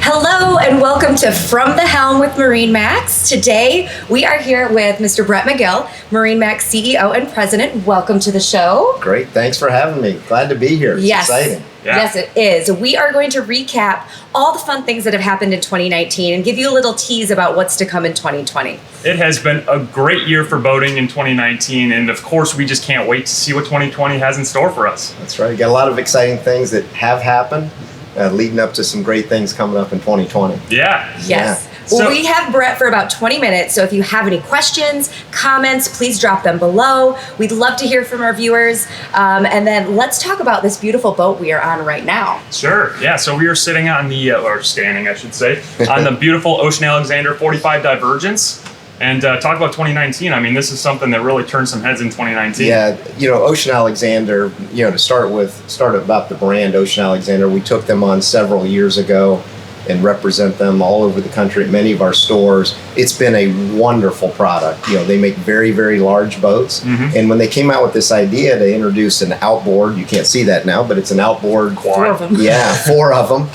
Hello and welcome to From the Helm with MarineMax. Today we are here with Mr. Brett McGill, MarineMax CEO and President. Welcome to the show. Great, thanks for having me. Glad to be here. It's exciting. Yeah. Yes, it is. We are going to recap all the fun things that have happened in 2019 and give you a little tease about what's to come in 2020. It has been a great year for boating in 2019, and of course, we just can't wait to see what 2020 has in store for us. That's right. Got a lot of exciting things that have happened, leading up to some great things coming up in 2020. Yeah. Yes. Yeah. Well, we have Brett for about 20 minutes, so if you have any questions, comments, please drop them below. We'd love to hear from our viewers. And then let's talk about this beautiful boat we are on right now. Sure. Yeah. So we are sitting on the, or standing, I should say, on the beautiful Ocean Alexander 45 Divergence. And talk about 2019. I mean, this is something that really turned some heads in 2019. Yeah, Ocean Alexander, to start about the brand Ocean Alexander, we took them on several years ago and represent them all over the country at many of our stores. It's been a wonderful product. They make very, very large boats. Mm-hmm. And when they came out with this idea to introduce an outboard, you can't see that now, but it's an outboard. Four of them. Yeah, 4 of them.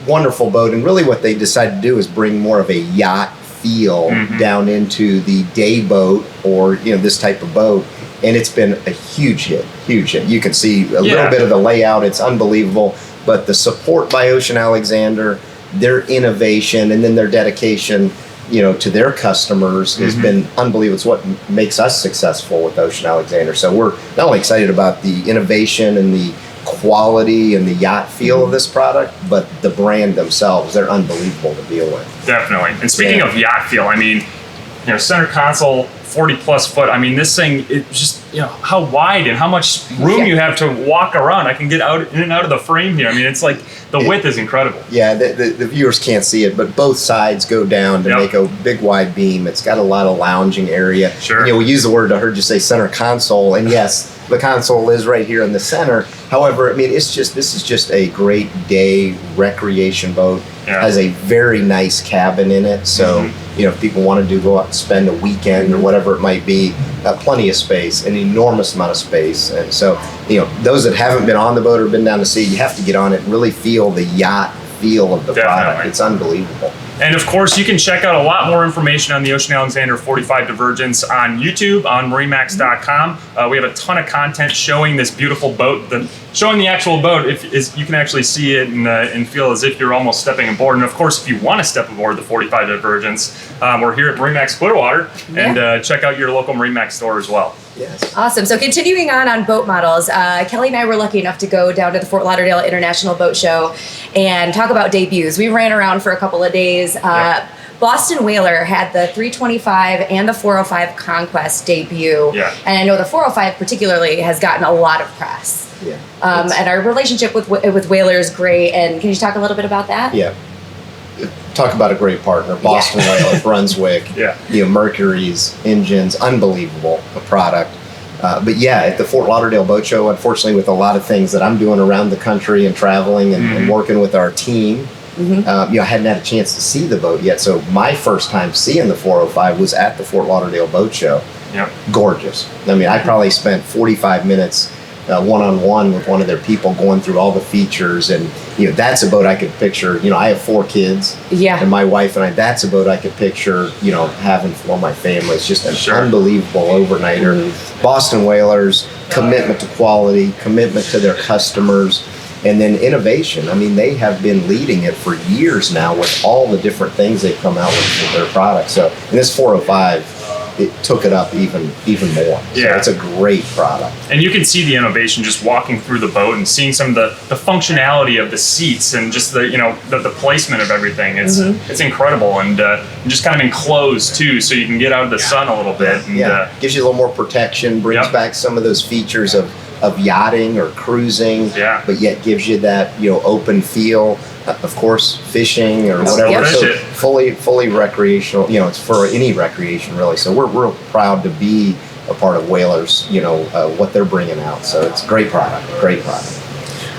Wonderful boat. And really what they decided to do is bring more of a yacht feel down into the day boat or, this type of boat. And it's been a huge hit. You can see a little bit of the layout. It's unbelievable. But the support by Ocean Alexander, their innovation, and then their dedication, to their customers has been unbelievable. It's what makes us successful with Ocean Alexander. So we're not only excited about the innovation and the quality and the yacht feel of this product, but the brand themselves, they're unbelievable to deal with. Definitely. And speaking of yacht feel, I mean, center console, 40 plus foot. I mean, this thing, it just, how wide and how much room you have to walk around. I can get out in and out of the frame here. I mean, it's like the width is incredible. Yeah, the viewers can't see it, but both sides go down to make a big wide beam. It's got a lot of lounging area. Sure. We use the word, I heard you say center console, and yes, the console is right here in the center. However, I mean, this is just a great day recreation boat. Yeah. Has a very nice cabin in it, so if people wanted to go out and spend a weekend or whatever it might be, plenty of space, an enormous amount of space. And so, those that haven't been on the boat or been down to sea, you have to get on it and really feel the yacht feel of the product. It's unbelievable. And of course, you can check out a lot more information on the Ocean Alexander 45 Divergence on YouTube, on MarineMax.com. We have a ton of content showing this beautiful boat, showing the actual boat. You can actually see it and feel as if you're almost stepping aboard. And of course, if you want to step aboard the 45 Divergence, we're here at MarineMax Clearwater, and check out your local MarineMax store as well. Yes. Awesome. So continuing on boat models, Kelly and I were lucky enough to go down to the Fort Lauderdale International Boat Show and talk about debuts. We ran around for a couple of days. Boston Whaler had the 325 and the 405 Conquest debut. Yeah. And I know the 405 particularly has gotten a lot of press. Yeah. And our relationship with Whaler is great. And can you talk a little bit about that? Yeah. Talk about a great partner, Boston Whaler, Brunswick, Mercury's engines, unbelievable product. But at the Fort Lauderdale Boat Show, unfortunately, with a lot of things that I'm doing around the country and traveling and working with our team, I hadn't had a chance to see the boat yet. So my first time seeing the 405 was at the Fort Lauderdale Boat Show. Yep. Gorgeous. I mean, I probably spent 45 minutes one-on-one with one of their people going through all the features, and that's a boat I could picture. I have 4 kids, and my wife and I, that's a boat I could picture having for my family. It's just an unbelievable overnighter. Boston Whalers, commitment to quality, commitment to their customers, and then innovation. I mean, they have been leading it for years now with all the different things they've come out with their products. So in this 405, it took it up even more. So it's a great product. And you can see the innovation just walking through the boat and seeing some of the functionality of the seats and just the placement of everything. It's incredible, and just kind of enclosed too, so you can get out of the sun a little bit. And, gives you a little more protection, brings back some of those features of yachting or cruising, but yet gives you that open feel. Of course, fishing or whatever. So fully recreational. It's for any recreation really. So we're real proud to be a part of Whalers. What they're bringing out. So it's a great product. Great product.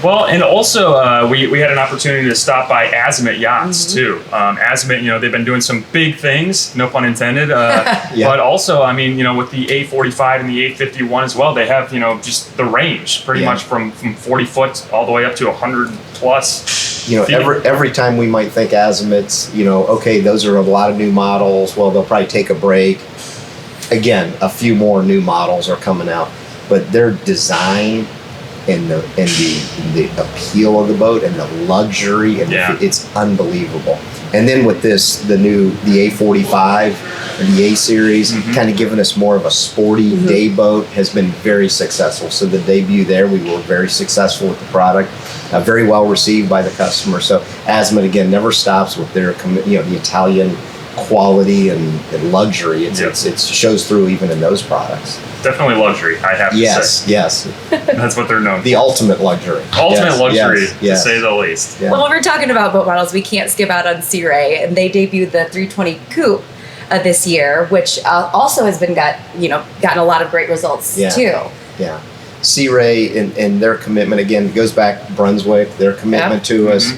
Well, and also we had an opportunity to stop by Azimut Yachts too. Azimut, they've been doing some big things, no pun intended. But also, I mean, with the A45 and the A51 as well, they have just the range pretty much from 40 foot all the way up to 100 plus. every time we might think azimuths, okay, those are a lot of new models. Well, they'll probably take a break. Again, a few more new models are coming out, but their design and the appeal of the boat and the luxury and it's unbelievable. And then with the A45 and the A series, kind of giving us more of a sporty day boat has been very successful. So the debut there, we were very successful with the product, very well received by the customer. So Azimuth again never stops with their the Italian quality and luxury. It shows through even in those products. Definitely luxury, I have to say. Yes. That's what they're known for. The ultimate luxury. Ultimate luxury, to say the least. Yeah. Well, when we're talking about boat models, we can't skip out on Sea Ray, and they debuted the 320 Coupe this year, which also has been gotten a lot of great results too. Yeah. Sea Ray and their commitment, again, goes back to Brunswick, their commitment to us,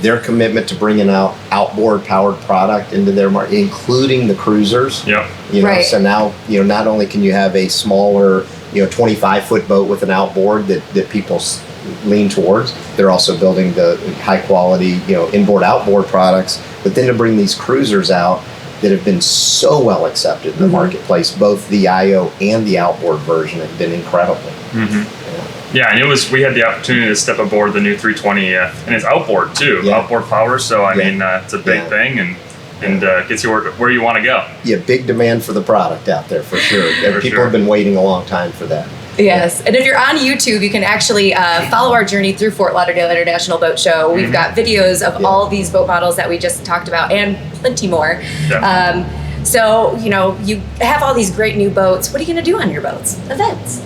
their commitment to bringing out outboard powered product into their market, including the cruisers. Yep. So now, not only can you have a smaller, 25-foot boat with an outboard that people lean towards, they're also building the high quality, inboard outboard products, but then to bring these cruisers out that have been so well accepted in the marketplace, both the IO and the outboard version have been incredible. Yeah, and we had the opportunity to step aboard the new 320, and it's outboard too, outboard power. So I mean, it's a big thing, and gets you where you want to go. Yeah, big demand for the product out there for sure. People have been waiting a long time for that. Yes, and if you're on YouTube, you can actually follow our journey through Fort Lauderdale International Boat Show. We've got videos of all these boat models that we just talked about and plenty more. So, you have all these great new boats. What are you going to do on your boats? Events.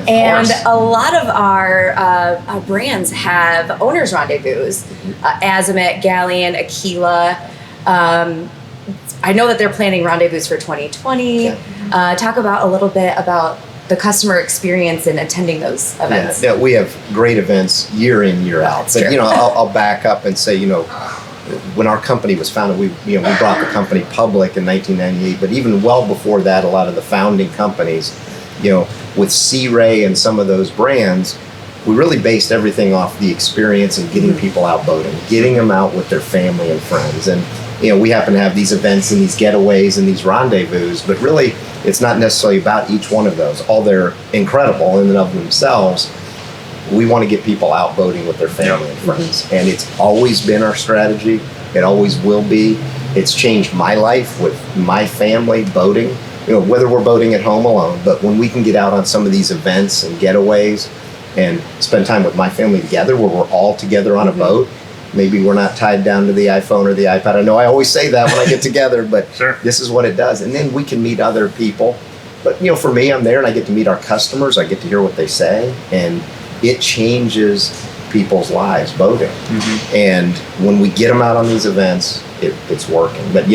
And a lot of our brands have owners' rendezvous. Azimuth, Galleon, Aquila. I know that they're planning rendezvous for 2020. Talk about a little bit about the customer experience in attending those events. Yeah, we have great events year in, year out. But I'll back up and say, when our company was founded, we brought the company public in 1998. But even well before that, a lot of the founding companies, with Sea Ray and some of those brands, we really based everything off the experience and getting people out boating, getting them out with their family and friends. And we happen to have these events and these getaways and these rendezvous, but really it's not necessarily about each one of those. All they're incredible in and of themselves. We want to get people out boating with their family and friends. And it's always been our strategy. It always will be. It's changed my life with my family boating. Whether we're boating at home alone, but when we can get out on some of these events and getaways and spend time with my family together where we're all together on a boat, maybe we're not tied down to the iPhone or the iPad. I know I always say that when I get together, but this is what it does. And then we can meet other people. But, for me, I'm there and I get to meet our customers. I get to hear what they say, and it changes people's lives boating. And when we get them out on these events, it's working. But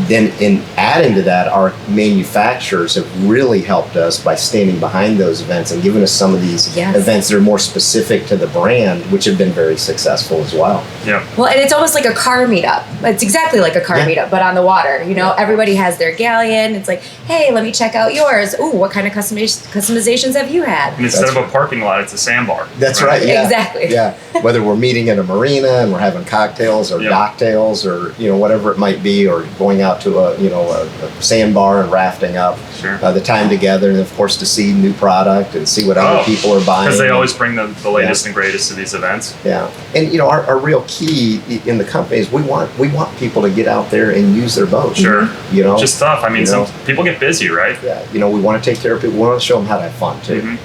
then in adding to that, our manufacturers have really helped us by standing behind those events and giving us some of these events that are more specific to the brand, which have been very successful as well. Yeah. Well, and it's almost like a car meetup. It's exactly like a car meetup, but on the water. Everybody has their galleon. It's like, hey, let me check out yours. Ooh, what kind of customizations have you had? And instead of a parking lot, it's a sandbar. That's right. Yeah. Exactly. Yeah. Whether we're meeting in a marina and we're having cocktails or docktails or whatever it might be, or going out to a sandbar and rafting up. The time together, and of course to see new product and see what other people are buying. Because they always bring the latest and greatest to these events. Yeah, and our real key in the company is we want people to get out there and use their boat. Just tough. I mean, some people get busy, right? Yeah, we want to take care of people. We want to show them how to have fun too.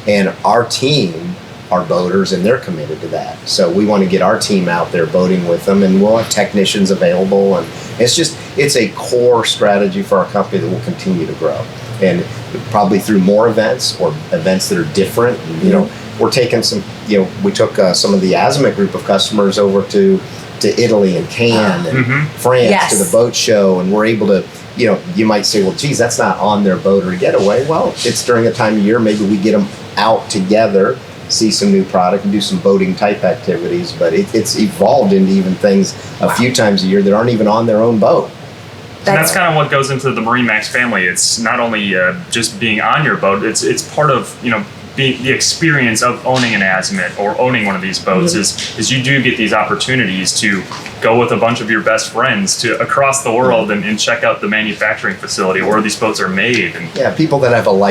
And our team are boaters, and they're committed to that. So we want to get our team out there boating with them, and we'll have technicians available. And it's a core strategy for our company that will continue to grow. And probably through more events or events that are different. We're taking some, we took some of the Azimuth group of customers over to Italy and Cannes and France to the boat show, and we're able to, you might say, well, geez, that's not on their boat or getaway. Well, it's during a time of year, maybe we get them out together, see some new product and do some boating type activities, but it's evolved into even things a few times a year that aren't even on their own boat. And that's kind of what goes into the MarineMax family. It's not only just being on your boat, it's part of, the experience of owning an Azimut or owning one of these boats is you do get these opportunities to go with a bunch of your best friends to across the world and check out the manufacturing facility where these boats are made. And yeah, people that have a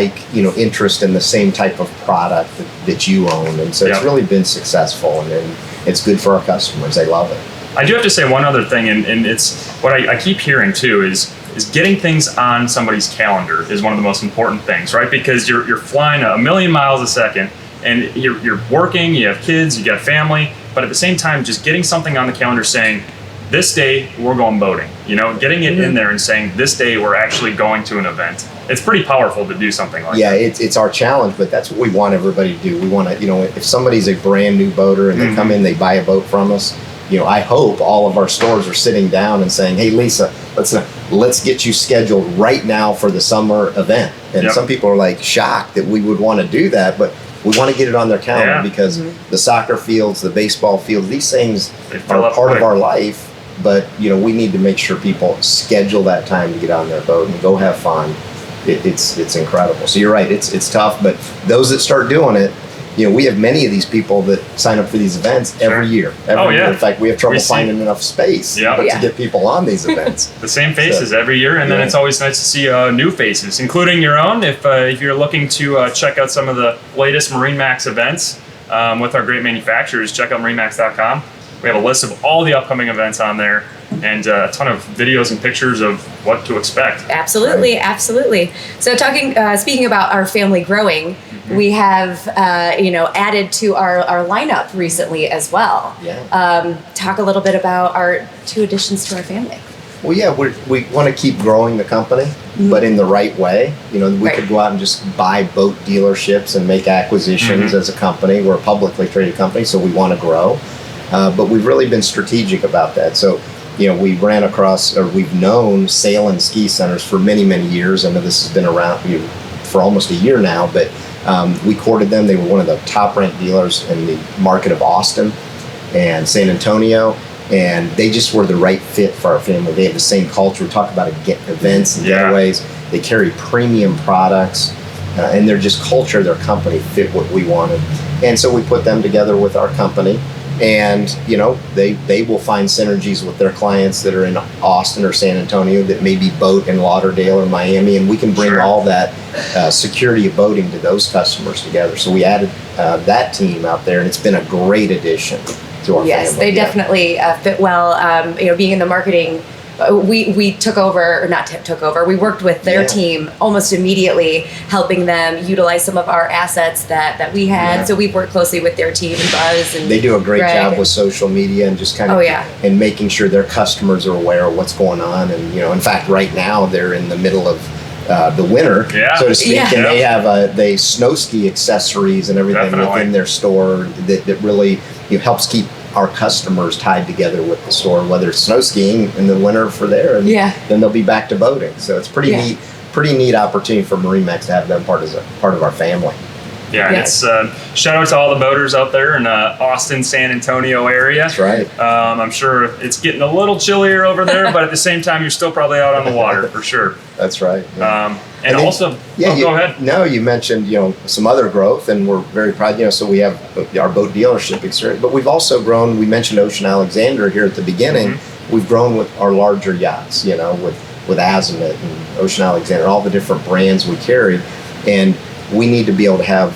interest in the same type of product that you own, and so it's really been successful, and it's good for our customers. They love it. I do have to say one other thing, and it's what I keep hearing too is getting things on somebody's calendar is one of the most important things, right? Because you're flying a million miles a second, and you're working, you have kids, you got family, but at the same time, just getting something on the calendar saying, this day we're going boating, getting it in there and saying, this day we're actually going to an event. It's pretty powerful to do something like that. Yeah, it's our challenge, but that's what we want everybody to do. We want to, if somebody's a brand new boater and they come in, they buy a boat from us, I hope all of our stores are sitting down and saying, hey, Lisa, let's get you scheduled right now for the summer event. And some people are like shocked that we would want to do that, but we want to get it on their calendar because the soccer fields, the baseball fields, these things are part of our life. But we need to make sure people schedule that time to get on their boat and go have fun. It's incredible. So you're right, it's tough, but those that start doing it, we have many of these people that sign up for these events every year. Every year. In fact, we have trouble finding enough space to get people on these events. The same faces every year, and then it's always nice to see new faces, including your own. If you're looking to check out some of the latest MarineMax events with our great manufacturers, check out MarineMax.com. We have a list of all the upcoming events on there and a ton of videos and pictures of what to expect. Absolutely, absolutely. So speaking about our family growing, we have, added to our lineup recently as well. Yeah. Talk a little bit about our 2 additions to our family. Well, yeah, we want to keep growing the company, but in the right way. We could go out and just buy boat dealerships and make acquisitions as a company. We're a publicly traded company, so we want to grow. But we've really been strategic about that. So, we ran across, or we've known sail and ski centers for many, many years. I know this has been around for almost a year now, but we courted them. They were one of the top-ranked dealers in the market of Austin and San Antonio, and they just were the right fit for our family. They have the same culture. We talk about events and getaways. They carry premium products, and their just culture, their company fit what we wanted. And so we put them together with our company. And, they will find synergies with their clients that are in Austin or San Antonio that maybe boat in Lauderdale or Miami. And we can bring all that security of boating to those customers together. So we added that team out there, and it's been a great addition to our family. Yes, they definitely fit well. Being in the marketing, we took over, or not took over, we worked with their team almost immediately, helping them utilize some of our assets that we had. So we've worked closely with their team and Buzz. And they do a great job with social media and just kind of and making sure their customers are aware of what's going on. And, in fact, right now they're in the middle of the winter, so to speak, and they have they snow ski accessories and everything within their store that really helps keep our customers tied together with the store, whether it's snow skiing in the winter for there, and then they'll be back to boating. So it's pretty neat opportunity for MarineMax to have them part of our family. Yeah, and it's shout out to all the boaters out there in Austin, San Antonio area. That's right. I'm sure it's getting a little chillier over there, but at the same time, you're still probably out on the water for sure. That's right. Yeah. And then, also, go ahead. No, you mentioned some other growth, and we're very proud. So we have our boat dealership experience, but we've also grown. We mentioned Ocean Alexander here at the beginning. We've grown with our larger yachts. With Azimut and Ocean Alexander, all the different brands we carry, and we need to be able to have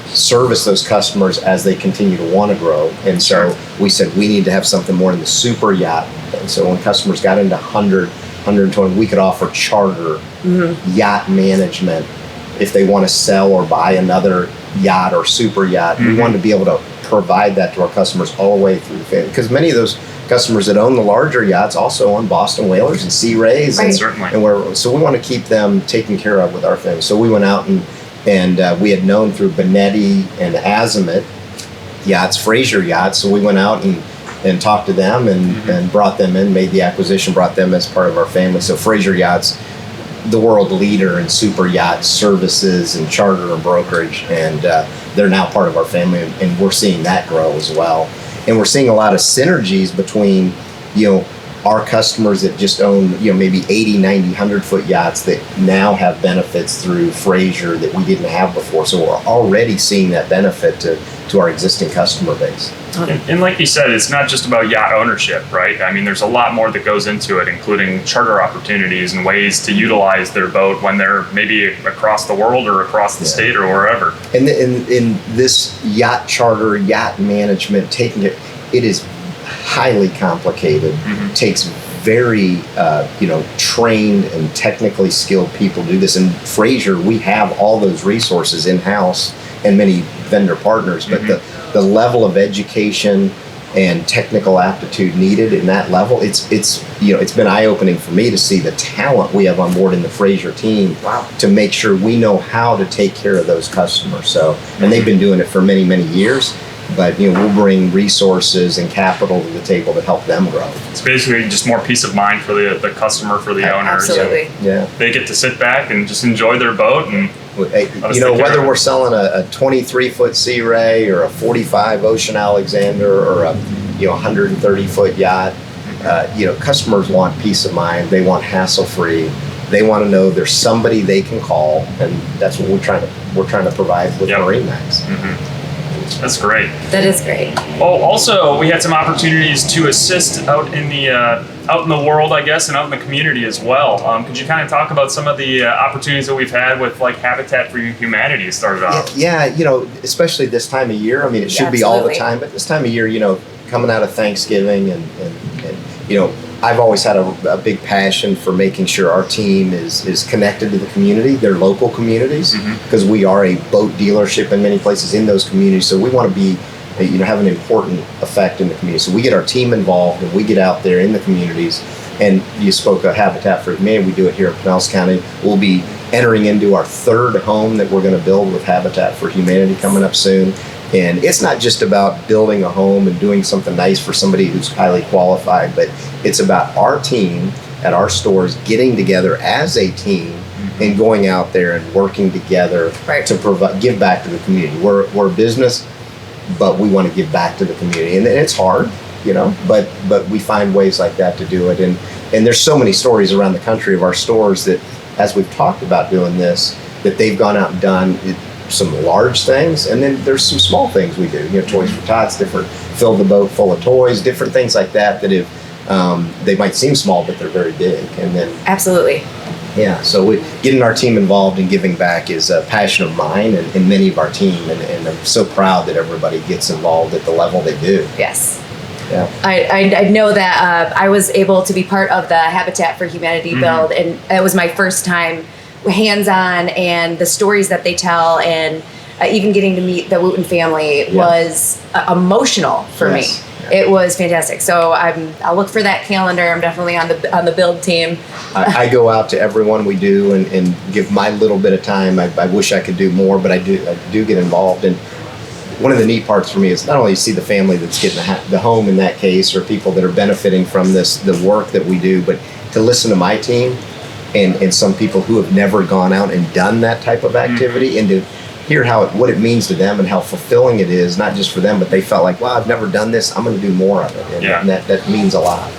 service those customers as they continue to want to grow. And so we said we need to have something more in the super yacht. And so when customers got into 100, 120, we could offer charter, yacht management if they want to sell or buy another yacht or super yacht. We wanted to be able to provide that to our customers all the way through the family, because many of those customers that own the larger yachts also own Boston Whalers and Sea Rays, so we want to keep them taken care of with our family. So we went out and we had known through Benetti and Azimut Yachts, Fraser Yachts, so we went out and talked to them and brought them in, made the acquisition, brought them as part of our family. So Fraser Yachts, the world leader in super yacht services and charter and brokerage, and they're now part of our family, and we're seeing that grow as well. And we're seeing a lot of synergies between our customers that just own, maybe 80, 90, 100-foot yachts that now have benefits through Fraser that we didn't have before. So we're already seeing that benefit to our existing customer base. And like you said, it's not just about yacht ownership, right? I mean, there's a lot more that goes into it, including charter opportunities and ways to utilize their boat when they're maybe across the world or across the state or wherever. And in this yacht charter, yacht management, it is highly complicated. Takes very trained and technically skilled people to do this. And Fraser, we have all those resources in-house and many vendor partners, but the level of education and technical aptitude needed in that level, it's been eye-opening for me to see the talent we have on board in the Fraser team to make sure we know how to take care of those customers. So, and they've been doing it for many, many years. But we'll bring resources and capital to the table to help them grow. It's basically just more peace of mind for the customer, for the owner. Absolutely. Yeah. They get to sit back and just enjoy their boat. And whether we're selling a 23-foot Sea Ray or a 45 Ocean Alexander or a 130-foot yacht, customers want peace of mind. They want hassle-free. They want to know there's somebody they can call, and that's what we're trying to provide with MarineMax. That's great. That is great. Oh, also, we had some opportunities to assist out in the world, I guess, and out in the community as well. Could you kind of talk about some of the opportunities that we've had with like Habitat for Humanity started off? Yeah, especially this time of year. I mean, it should be all the time, but this time of year, coming out of Thanksgiving and I've always had a big passion for making sure our team is connected to the community, their local communities, because we are a boat dealership in many places in those communities. So we want to be, have an important effect in the community. So we get our team involved and we get out there in the communities. And you spoke of Habitat for Humanity. We do it here in Pinellas County. We'll be entering into our third home that we're going to build with Habitat for Humanity coming up soon. And it's not just about building a home and doing something nice for somebody who's highly qualified, but it's about our team at our stores getting together as a team and going out there and working together to give back to the community. We're a business, but we want to give back to the community, and it's hard, but we find ways like that to do it. And there's so many stories around the country of our stores that, as we've talked about doing this, that they've gone out and done some large things, and then there's some small things we do. Toys for Tots, different, fill the boat full of toys, different things like that if they might seem small, but they're very big. And then absolutely. Yeah, so getting our team involved and giving back is a passion of mine and many of our team, and I'm so proud that everybody gets involved at the level they do. Yes. Yeah. I know that I was able to be part of the Habitat for Humanity build, and it was my first time hands-on, and the stories that they tell, and even getting to meet the Wooten family was emotional for me. It was fantastic. So I'll look for that calendar. I'm definitely on the build team. I go out to everyone we do and give my little bit of time. I wish I could do more, but I do get involved. And one of the neat parts for me is not only see the family that's getting the home in that case, or people that are benefiting from the work that we do, but to listen to my team and some people who have never gone out and done that type of activity, and to hear what it means to them and how fulfilling it is, not just for them, but they felt like, wow, I've never done this, I'm going to do more of it. And that means a lot.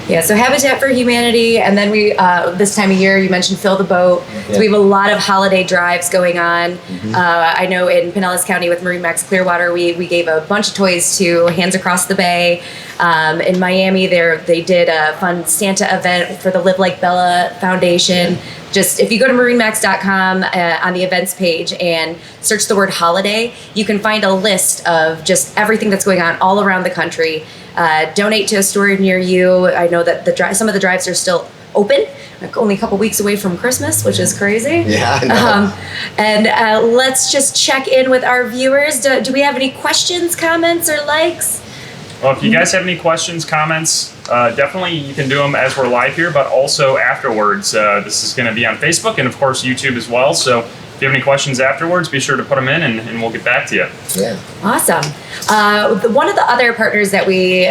Yeah, so Habitat for Humanity, and then we this time of year, you mentioned Fill the Boat. So we have a lot of holiday drives going on. I know in Pinellas County with MarineMax Clearwater, we gave a bunch of toys to Hands Across the Bay. In Miami, they did a fun Santa event for the Live Like Bella Foundation. Just if you go to MarineMax.com on the events page and search the word holiday, you can find a list of just everything that's going on all around the country. Donate to a store near you. I know that some of the drives are still open, like only a couple weeks away from Christmas, which is crazy. Yeah, I know. And let's just check in with our viewers. Do we have any questions, comments, or likes? Well, if you guys have any questions, comments, definitely you can do them as we're live here, but also afterwards. This is going to be on Facebook and, of course, YouTube as well. So if you have any questions afterwards, be sure to put them in, and we'll get back to you. Yeah. Awesome. One of the other partners that we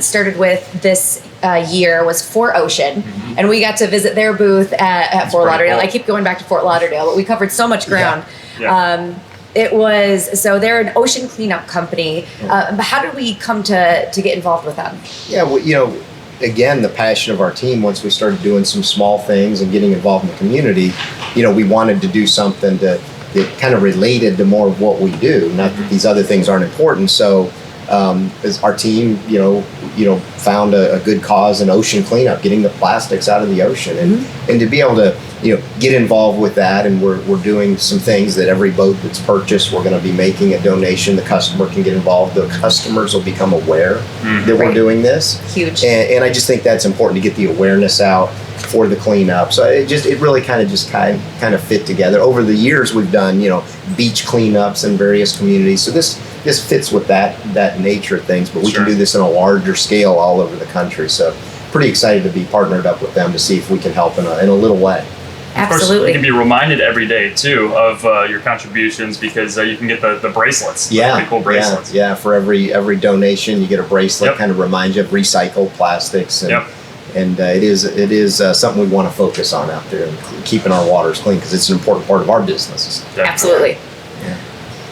started with this year was Fort Ocean, and we got to visit their booth at Fort Lauderdale. Cool. I keep going back to Fort Lauderdale, but we covered so much ground. Yeah. So they're an ocean cleanup company. How did we come to get involved with them? Yeah, well, again, the passion of our team, once we started doing some small things and getting involved in the community, we wanted to do something that kind of related to more of what we do. Not that these other things aren't important. So as our team, found a good cause in ocean cleanup, getting the plastics out of the ocean, and to be able to, get involved with that. And we're doing some things that every boat that's purchased, we're going to be making a donation. The customer can get involved. The customers will become aware that we're doing this. Huge. And I just think that's important to get the awareness out for the cleanup. So it really kind of fit together. Over the years, we've done, beach cleanups in various communities. So this fits with that nature of things, but we can do this on a larger scale all over the country. So pretty excited to be partnered up with them to see if we can help in a little way. Absolutely. Of course, you can be reminded every day too of your contributions, because you can get the bracelets. Yeah, pretty cool bracelets. Yeah. For every donation, you get a bracelet. Yep. Kind of reminds you of recycled plastics. And, Yep. And it is something we want to focus on out there, and keeping our waters clean, because it's an important part of our business. Definitely. Absolutely. Yeah.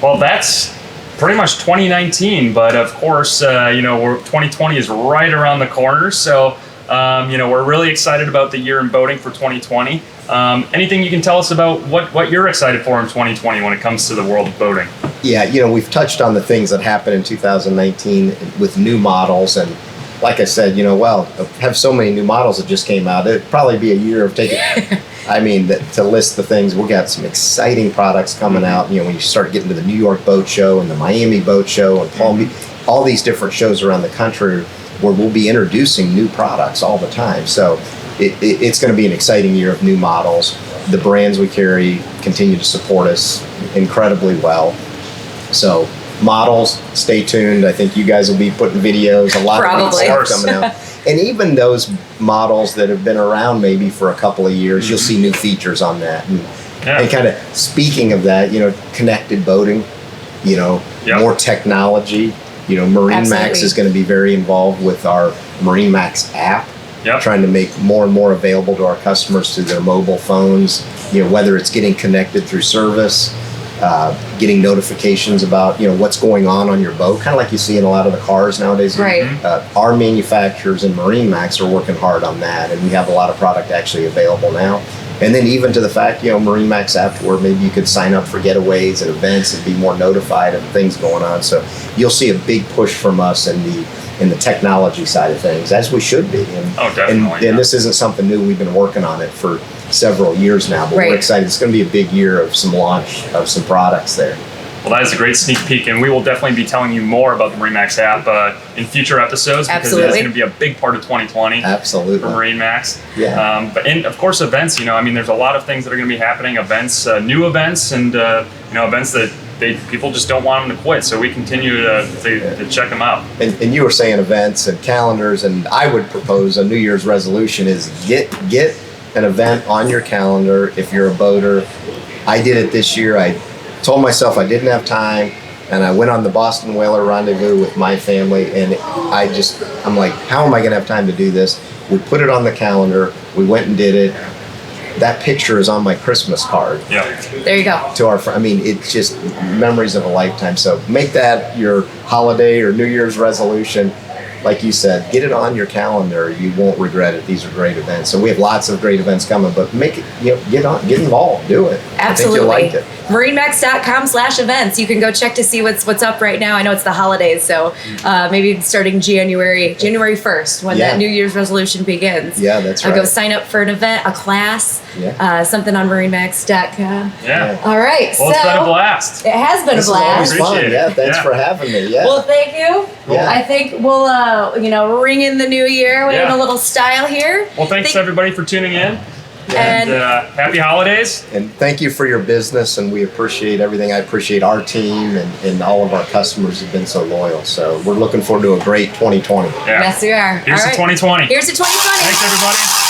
Well, that's pretty much 2019, but of course, 2020 is right around the corner. So, we're really excited about the year in boating for 2020. Anything you can tell us about what you're excited for in 2020 when it comes to the world of boating? Yeah, we've touched on the things that happened in 2019 with new models, and like I said, have so many new models that just came out. It'd probably be a year of taking. To list the things, we got some exciting products coming out. When you start getting to the New York Boat Show and the Miami Boat Show and Palm Beach, all these different shows around the country where we'll be introducing new products all the time. So it's going to be an exciting year of new models. The brands we carry continue to support us incredibly well. So models, stay tuned. I think you guys will be putting videos, a lot Probably. of stuff coming out. And even those models that have been around maybe for a couple of years, you'll see new features on that. And kind of speaking of that, connected boating, more technology. MarineMax is going to be very involved with our MarineMax app. Yep. Trying to make more and more available to our customers through their mobile phones, whether it's getting connected through service, getting notifications about, what's going on your boat, kind of like you see in a lot of the cars nowadays. Right. Our manufacturers and MarineMax are working hard on that, and we have a lot of product actually available now. And then even to the fact, MarineMax app, where maybe you could sign up for getaways and events and be more notified of things going on. So you'll see a big push from us in the technology side of things, as we should be. Definitely. And this isn't something new. We've been working on it for several years now, but we're excited. It's going to be a big year of some launch of some products there. Well, that is a great sneak peek, and we will definitely be telling you more about the MarineMax app in future episodes, because that's going to be a big part of 2020. Absolutely. For MarineMax. Yeah. And of course, events. There's a lot of things that are going to be happening. Events, new events, and events that people just don't want them to quit. So we continue to check them out. And you were saying events and calendars, and I would propose a New Year's resolution is get an event on your calendar if you're a boater. I did it this year. I told myself I didn't have time, and I went on the Boston Whaler Rendezvous with my family, and I'm like, how am I going to have time to do this? We put it on the calendar. We went and did it. That picture is on my Christmas card. Yeah. There you go. To our it's just memories of a lifetime. So make that your holiday or New Year's resolution. Like you said, get it on your calendar. You won't regret it. These are great events. So we have lots of great events coming, but make it, get involved, do it. Absolutely. I think you'll like it. MarineMax.com/events. You can go check to see what's up right now. I know it's the holidays, so maybe starting January 1st when that New Year's resolution begins. Yeah, that's right. Go sign up for an event, a class, something on MarineMax.com. Yeah. All right. Well, it's been a blast. It has been a blast. This is always fun. Yeah, thanks for having me. Yeah. Well, thank you. Yeah. I think we'll, ring in the new year. We're in a little style here. Well, thanks everybody for tuning in. And happy holidays. And thank you for your business, and we appreciate everything. I appreciate our team and all of our customers have been so loyal. So we're looking forward to a great 2020. Yeah. Yes, we are. Here's All to right. 2020. Here's to 2020. Thanks, everybody.